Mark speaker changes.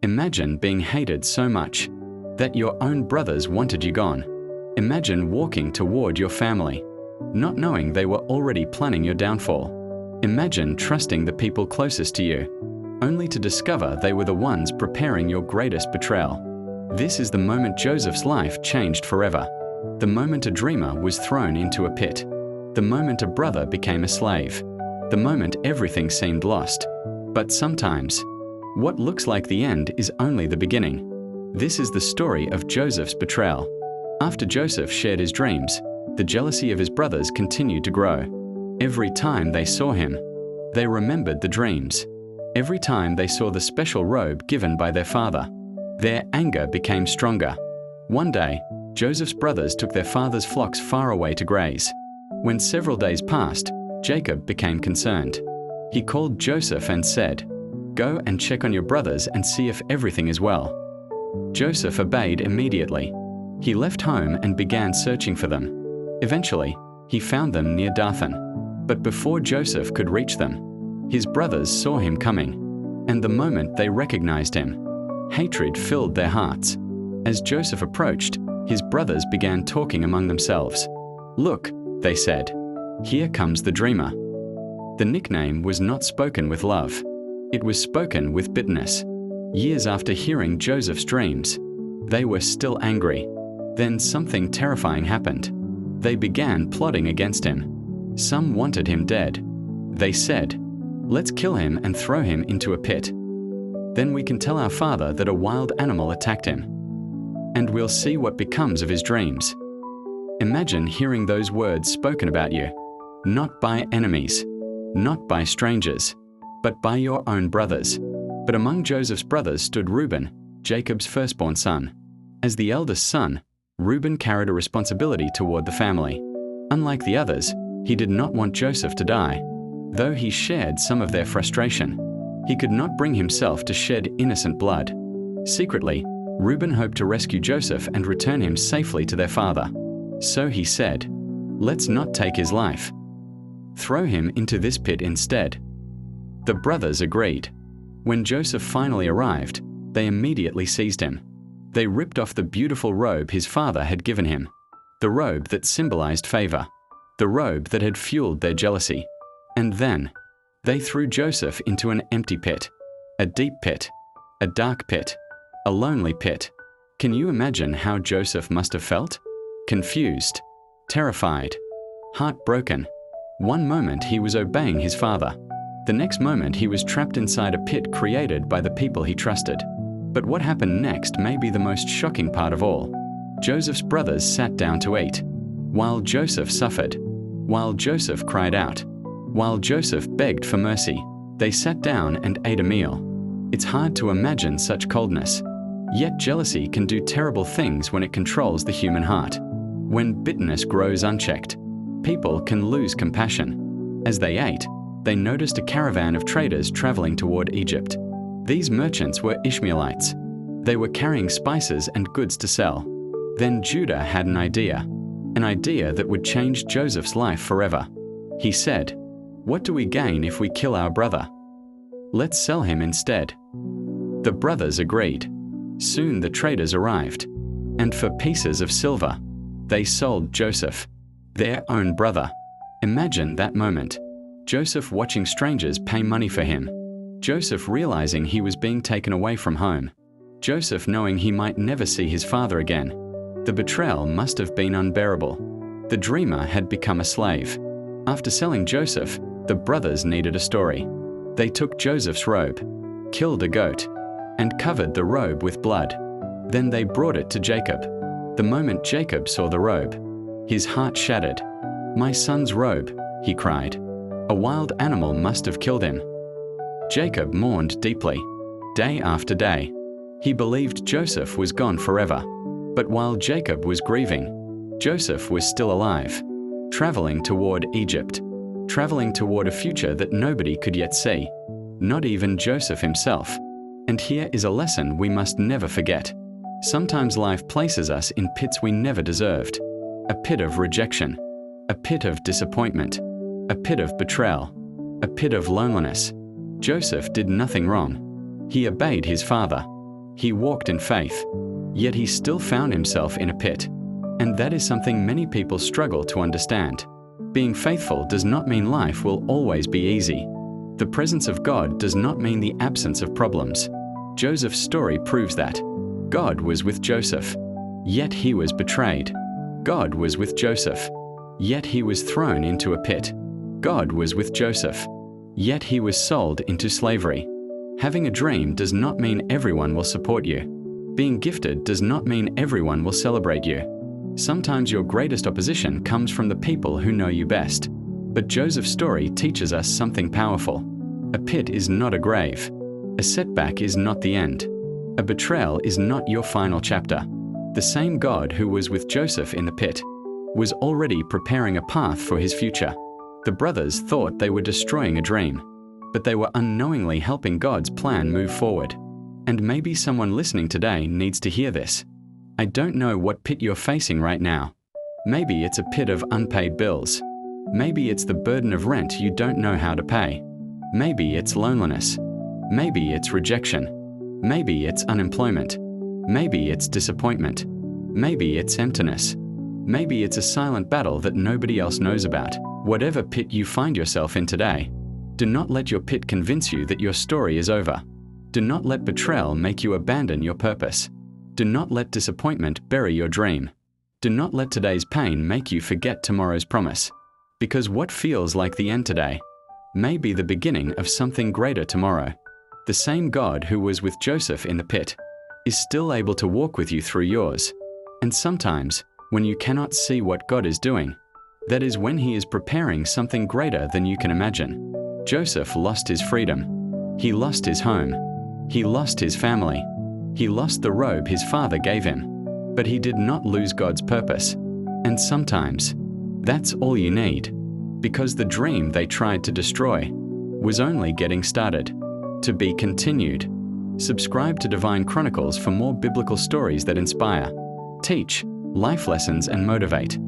Speaker 1: Imagine being hated so much that your own brothers wanted you gone. Imagine walking toward your family, not knowing they were already planning your downfall. Imagine trusting the people closest to you, only to discover they were the ones preparing your greatest betrayal. This is the moment Joseph's life changed forever. The moment a dreamer was thrown into a pit. The moment a brother became a slave. The moment everything seemed lost. But sometimes, what looks like the end is only the beginning. This is the story of Joseph's betrayal. After Joseph shared his dreams, the jealousy of his brothers continued to grow. Every time they saw him, they remembered the dreams. Every time they saw the special robe given by their father, their anger became stronger. One day, Joseph's brothers took their father's flocks far away to graze. When several days passed, Jacob became concerned. He called Joseph and said, "Go and check on your brothers and see if everything is well." Joseph obeyed immediately. He left home and began searching for them. Eventually, he found them near Dathan. But before Joseph could reach them, his brothers saw him coming, and the moment they recognized him, hatred filled their hearts. As Joseph approached, his brothers began talking among themselves. "Look," they said, "here comes the dreamer." The nickname was not spoken with love. It was spoken with bitterness. Years after hearing Joseph's dreams, they were still angry. Then something terrifying happened. They began plotting against him. Some wanted him dead. They said, "Let's kill him and throw him into a pit. Then we can tell our father that a wild animal attacked him, and we'll see what becomes of his dreams." Imagine hearing those words spoken about you, not by enemies, not by strangers, but by your own brothers. But among Joseph's brothers stood Reuben, Jacob's firstborn son. As the eldest son, Reuben carried a responsibility toward the family. Unlike the others, he did not want Joseph to die. Though he shared some of their frustration, he could not bring himself to shed innocent blood. Secretly, Reuben hoped to rescue Joseph and return him safely to their father. So he said, "Let's not take his life. Throw him into this pit instead." The brothers agreed. When Joseph finally arrived, they immediately seized him. They ripped off the beautiful robe his father had given him, the robe that symbolized favor, the robe that had fueled their jealousy. And then, they threw Joseph into an empty pit, a deep pit, a dark pit, a lonely pit. Can you imagine how Joseph must have felt? Confused, terrified, heartbroken. One moment he was obeying his father. The next moment he was trapped inside a pit created by the people he trusted. But what happened next may be the most shocking part of all. Joseph's brothers sat down to eat. While Joseph suffered, while Joseph cried out, while Joseph begged for mercy, they sat down and ate a meal. It's hard to imagine such coldness. Yet jealousy can do terrible things when it controls the human heart. When bitterness grows unchecked, people can lose compassion. As they ate, they noticed a caravan of traders traveling toward Egypt. These merchants were Ishmaelites. They were carrying spices and goods to sell. Then Judah had an idea that would change Joseph's life forever. He said, "What do we gain if we kill our brother? Let's sell him instead." The brothers agreed. Soon the traders arrived, and for pieces of silver, they sold Joseph, their own brother. Imagine that moment. Joseph watching strangers pay money for him. Joseph realizing he was being taken away from home. Joseph knowing he might never see his father again. The betrayal must have been unbearable. The dreamer had become a slave. After selling Joseph, the brothers needed a story. They took Joseph's robe, killed a goat, and covered the robe with blood. Then they brought it to Jacob. The moment Jacob saw the robe, his heart shattered. "My son's robe," he cried. "A wild animal must have killed him." Jacob mourned deeply, day after day. He believed Joseph was gone forever. But while Jacob was grieving, Joseph was still alive, traveling toward Egypt, traveling toward a future that nobody could yet see, not even Joseph himself. And here is a lesson we must never forget. Sometimes life places us in pits we never deserved. A pit of rejection, a pit of disappointment, a pit of betrayal, a pit of loneliness. Joseph did nothing wrong. He obeyed his father. He walked in faith, yet he still found himself in a pit. And that is something many people struggle to understand. Being faithful does not mean life will always be easy. The presence of God does not mean the absence of problems. Joseph's story proves that. God was with Joseph, yet he was betrayed. God was with Joseph, yet he was thrown into a pit. God was with Joseph, yet he was sold into slavery. Having a dream does not mean everyone will support you. Being gifted does not mean everyone will celebrate you. Sometimes your greatest opposition comes from the people who know you best. But Joseph's story teaches us something powerful. A pit is not a grave. A setback is not the end. A betrayal is not your final chapter. The same God who was with Joseph in the pit was already preparing a path for his future. The brothers thought they were destroying a dream, but they were unknowingly helping God's plan move forward. And maybe someone listening today needs to hear this. I don't know what pit you're facing right now. Maybe it's a pit of unpaid bills. Maybe it's the burden of rent you don't know how to pay. Maybe it's loneliness. Maybe it's rejection. Maybe it's unemployment. Maybe it's disappointment. Maybe it's emptiness. Maybe it's a silent battle that nobody else knows about. Whatever pit you find yourself in today, do not let your pit convince you that your story is over. Do not let betrayal make you abandon your purpose. Do not let disappointment bury your dream. Do not let today's pain make you forget tomorrow's promise. Because what feels like the end today may be the beginning of something greater tomorrow. The same God who was with Joseph in the pit is still able to walk with you through yours. And sometimes, when you cannot see what God is doing, that is when He is preparing something greater than you can imagine. Joseph lost his freedom. He lost his home. He lost his family. He lost the robe his father gave him, but he did not lose God's purpose. And sometimes, that's all you need, because the dream they tried to destroy was only getting started. To be continued. Subscribe to Divine Chronicles for more biblical stories that inspire, teach, life lessons, and motivate.